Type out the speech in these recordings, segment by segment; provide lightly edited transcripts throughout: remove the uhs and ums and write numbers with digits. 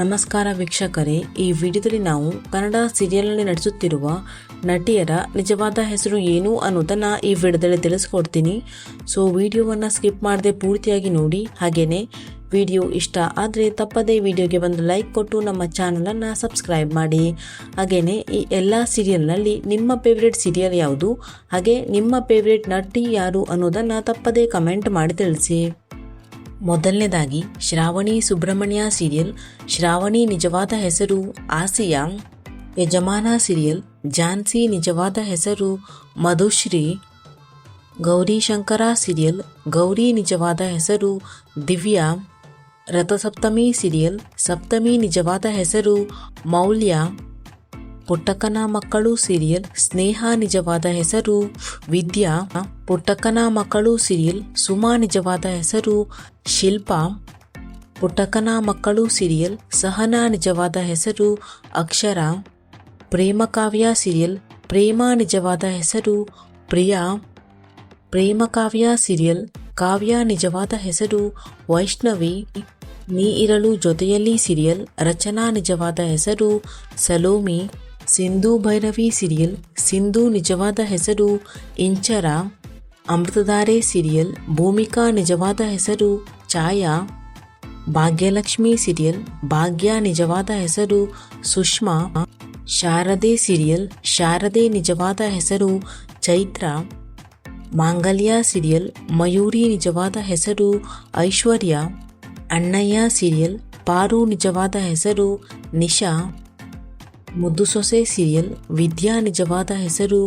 ನಮಸ್ಕಾರ ವೀಕ್ಷಕರೇ, ಈ ವಿಡಿಯೋದಲ್ಲಿ ನಾವು ಕನ್ನಡ ಸೀರಿಯಲ್ನಲ್ಲಿ ನಟಿಸುತ್ತಿರುವ ನಟಿಯರ ನಿಜವಾದ ಹೆಸರು ಏನು ಅನ್ನೋದನ್ನು ಈ ವಿಡಿಯೋದಲ್ಲಿ ತಿಳಿಸ್ಕೊಡ್ತೀನಿ. ಸೊ ವಿಡಿಯೋವನ್ನು ಸ್ಕಿಪ್ ಮಾಡದೆ ಪೂರ್ತಿಯಾಗಿ ನೋಡಿ. ಹಾಗೆಯೇ ವಿಡಿಯೋ ಇಷ್ಟ ಆದರೆ ತಪ್ಪದೇ ವಿಡಿಯೋಗೆ ಒಂದು ಲೈಕ್ ಕೊಟ್ಟು ನಮ್ಮ ಚಾನಲನ್ನು ಸಬ್ಸ್ಕ್ರೈಬ್ ಮಾಡಿ. ಹಾಗೆಯೇ ಈ ಎಲ್ಲ ಸೀರಿಯಲ್ನಲ್ಲಿ ನಿಮ್ಮ ಫೇವ್ರೆಟ್ ಸೀರಿಯಲ್ ಯಾವುದು, ಹಾಗೆ ನಿಮ್ಮ ಫೇವ್ರೆಟ್ ನಟಿ ಯಾರು ಅನ್ನೋದನ್ನು ತಪ್ಪದೇ ಕಮೆಂಟ್ ಮಾಡಿ ತಿಳಿಸಿ. ಮೊದಲನೇದಾಗಿ ಶ್ರಾವಣಿ ಸುಬ್ರಹ್ಮಣ್ಯ ಸೀರಿಯಲ್. ಶ್ರಾವಣಿ ನಿಜವಾದ ಹೆಸರು ಆಸಿಯಾ. ಯಜಮಾನ ಸೀರಿಯಲ್ ಝಾನ್ಸಿ ನಿಜವಾದ ಹೆಸರು ಮಧುಶ್ರೀ. ಗೌರಿಶಂಕರ ಸೀರಿಯಲ್ ಗೌರಿ ನಿಜವಾದ ಹೆಸರು ದಿವ್ಯಾ. ರಥಸಪ್ತಮಿ ಸೀರಿಯಲ್ ಸಪ್ತಮಿ ನಿಜವಾದ ಹೆಸರು ಮೌಲ್ಯ. ಪುಟ್ಟಕ್ಕನ ಮಕ್ಕಳು ಸೀರಿಯಲ್ ಸ್ನೇಹ ನಿಜವಾದ ಹೆಸರು ವಿದ್ಯಾ. ಪುಟ್ಟಕ್ಕನ ಮಕ್ಕಳು ಸೀರಿಯಲ್ ಸುಮಾ ನಿಜವಾದ ಹೆಸರು ಶಿಲ್ಪಾ. ಪುಟ್ಟಕ್ಕನ ಮಕ್ಕಳು ಸೀರಿಯಲ್ ಸಹನಾ ನಿಜವಾದ ಹೆಸರು ಅಕ್ಷರ. ಪ್ರೇಮಕಾವ್ಯ ಸೀರಿಯಲ್ ಪ್ರೇಮ ನಿಜವಾದ ಹೆಸರು ಪ್ರಿಯಾ. ಪ್ರೇಮಕಾವ್ಯ ಸೀರಿಯಲ್ ಕಾವ್ಯ ನಿಜವಾದ ಹೆಸರು ವೈಷ್ಣವಿ. ನೀ ಇರಲು ಜೊತೆಯಲ್ಲಿ ಸೀರಿಯಲ್ ರಚನಾ ನಿಜವಾದ ಹೆಸರು ಸಲೋಮಿ. ಸಿಂಧು ಭೈರವಿ ಸೀರಿಯಲ್ ಸಿಂಧು ನಿಜವಾದ ಹೆಸರು ಇಂಚರ. ಅಮೃತಧಾರೆ ಸೀರಿಯಲ್ ಭೂಮಿಕಾ ನಿಜವಾದ ಹೆಸರು ಛಾಯಾ. ಭಾಗ್ಯಲಕ್ಷ್ಮಿ ಸೀರಿಯಲ್ ಭಾಗ್ಯ ನಿಜವಾದ ಹೆಸರು ಸುಷ್ಮಾ. ಶಾರದೆ ಸೀರಿಯಲ್ ಶಾರದೆ ನಿಜವಾದ ಹೆಸರು ಚೈತ್ರ. ಮಾಂಗಲ್ಯ ಸೀರಿಯಲ್ ಮಯೂರಿ ನಿಜವಾದ ಹೆಸರು ಐಶ್ವರ್ಯ. ಅಣ್ಣಯ್ಯ ಸೀರಿಯಲ್ ಪಾರು ನಿಜವಾದ ಹೆಸರು ನಿಶಾ. ಮುದ್ದು ಸೊಸೆ ಸೀರಿಯಲ್ ವಿದ್ಯಾ ನಿಜವಾದ ಹೆಸರು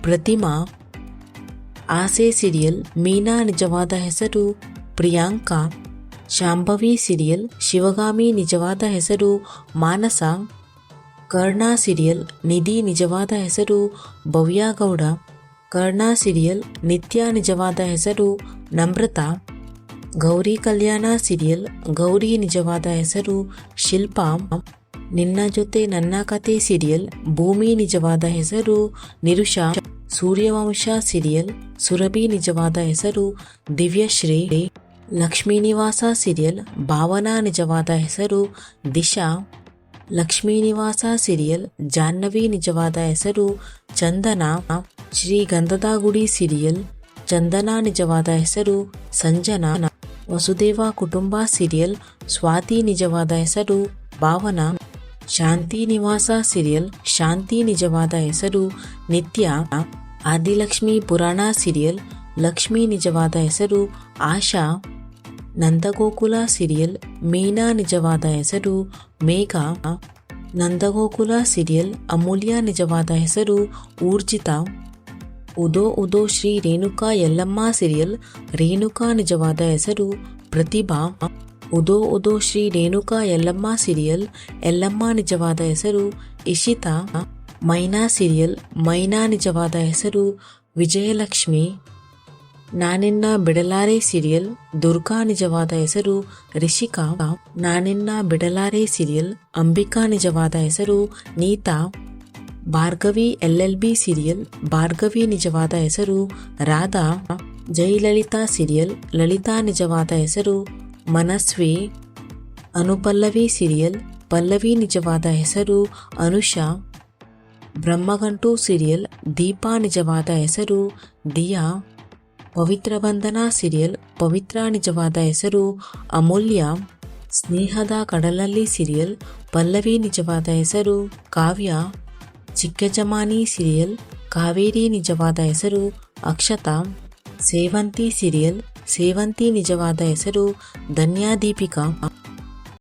ಪ್ರತಿಮಾ. ಆಸೆ ಸೀರಿಯಲ್ ಮೀನಾ ನಿಜವಾದ ಹೆಸರು ಪ್ರಿಯಾಂಕಾ. ಶಾಂಭವಿ ಸೀರಿಯಲ್ ಶಿವಗಾಮಿ ನಿಜವಾದ ಹೆಸರು ಮಾನಸ. ಕರ್ಣ ಸೀರಿಯಲ್ ನಿಧಿ ನಿಜವಾದ ಹೆಸರು ಭವ್ಯಗೌಡ. ಕರ್ಣ ಸೀರಿಯಲ್ ನಿತ್ಯ ನಿಜವಾದ ಹೆಸರು ನಮ್ರತಾ. ಗೌರಿ ಕಲ್ಯಾಣ ಸೀರಿಯಲ್ ಗೌರಿ ನಿಜವಾದ ಹೆಸರು ಶಿಲ್ಪಾ. ನಿನ್ನ ಜೊತೆ ನನ್ನ ಕತೆ ಸೀರಿಯಲ್ ಭೂಮಿ ನಿಜವಾದ ಹೆಸರು ನಿರುಷಾ. ಸೂರ್ಯವಂಶ ಸೀರಿಯಲ್ ಸುರಭಿ ನಿಜವಾದ ಹೆಸರು ದಿವ್ಯಶ್ರೀ. ಲಕ್ಷ್ಮೀ ನಿವಾಸ ಸೀರಿಯಲ್ ಭಾವನಾ ನಿಜವಾದ ಹೆಸರು ದಿಶಾ. ಲಕ್ಷ್ಮೀ ನಿವಾಸ ಸೀರಿಯಲ್ ಜಾಹ್ನವಿ ನಿಜವಾದ ಹೆಸರು ಚಂದನಾ. ಶ್ರೀ ಗಂಧದ ಗುಡಿ ಸೀರಿಯಲ್ ಚಂದನಾ ನಿಜವಾದ ಹೆಸರು ಸಂಜನಾ. ವಸುದೇವ ಕುಟುಂಬ ಸೀರಿಯಲ್ ಸ್ವಾತಿ ನಿಜವಾದ ಹೆಸರು ಭಾವನಾ. ಶಾಂತಿ ನಿವಾಸ ಸೀರಿಯಲ್ ಶಾಂತಿ ನಿಜವಾದ ಹೆಸರು ನಿತ್ಯ. ಆದಿಲಕ್ಷ್ಮಿ ಪುರಾಣ ಸೀರಿಯಲ್ ಲಕ್ಷ್ಮಿ ನಿಜವಾದ ಹೆಸರು ಆಶಾ. ನಂದಗೋಕುಲ ಸೀರಿಯಲ್ ಮೀನಾ ನಿಜವಾದ ಹೆಸರು ಮೇಘ. ನಂದಗೋಕುಲ ಸೀರಿಯಲ್ ಅಮೂಲ್ಯ ನಿಜವಾದ ಹೆಸರು ಊರ್ಜಿತಾ. ಉದೋ ಉದೋ ಶ್ರೀ ರೇಣುಕಾ ಯಲ್ಲಮ್ಮ ಸೀರಿಯಲ್ ರೇಣುಕಾ ನಿಜವಾದ ಹೆಸರು ಪ್ರತಿಭಾ. ಉದೋ ಉದೋ ಶ್ರೀ ರೇಣುಕಾ ಯಲ್ಲಮ್ಮ ಸೀರಿಯಲ್ ಯಲ್ಲಮ್ಮ ನಿಜವಾದ ಹೆಸರು ಇಶಿತಾ. ಮೈನಾ ಸೀರಿಯಲ್ ಮೈನಾ ನಿಜವಾದ ಹೆಸರು ವಿಜಯಲಕ್ಷ್ಮಿ. ನಾನಿನ್ನ ಬಿಡಲಾರೆ ಸೀರಿಯಲ್ ದುರ್ಗಾ ನಿಜವಾದ ಹೆಸರು ರಿಷಿಕಾ. ನಾನಿನ್ನ ಬಿಡಲಾರೆ ಸೀರಿಯಲ್ ಅಂಬಿಕಾ ನಿಜವಾದ ಹೆಸರು ನೀತಾ. ಭಾರ್ಗವಿ LLB ಸೀರಿಯಲ್ ಭಾರ್ಗವಿ ನಿಜವಾದ ಹೆಸರು ರಾಧಾ. ಜಯಲಲಿತಾ ಸೀರಿಯಲ್ ಲಲಿತಾ ನಿಜವಾದ ಹೆಸರು ಮನಸ್ವಿ. ಅನುಪಲ್ಲವಿ ಸೀರಿಯಲ್ ಪಲ್ಲವಿ ನಿಜವಾದ ಹೆಸರು ಅನುಷಾ. ಬ್ರಹ್ಮಗಂಟು ಸೀರಿಯಲ್ ದೀಪಾ ನಿಜವಾದ ಹೆಸರು ದಿಯಾ. ಪವಿತ್ರ ಬಂಧನ ಸೀರಿಯಲ್ ಪವಿತ್ರ ನಿಜವಾದ ಹೆಸರು ಅಮೂಲ್ಯ. ಸ್ನೇಹದ ಕಡಲಲ್ಲಿ ಸೀರಿಯಲ್ ಪಲ್ಲವಿ ನಿಜವಾದ ಹೆಸರು ಕಾವ್ಯ. ಚಿಕ್ಕಜಮಾನಿ ಸೀರಿಯಲ್ ಕಾವೇರಿ ನಿಜವಾದ ಹೆಸರು ಅಕ್ಷತಾ. ಸೇವಂತಿ ಸೀರಿಯಲ್ ಸೇವಂತಿ ನಿಜವಾದ ಹೆಸರು ಧನ್ಯಾ ದೀಪಿಕಾ.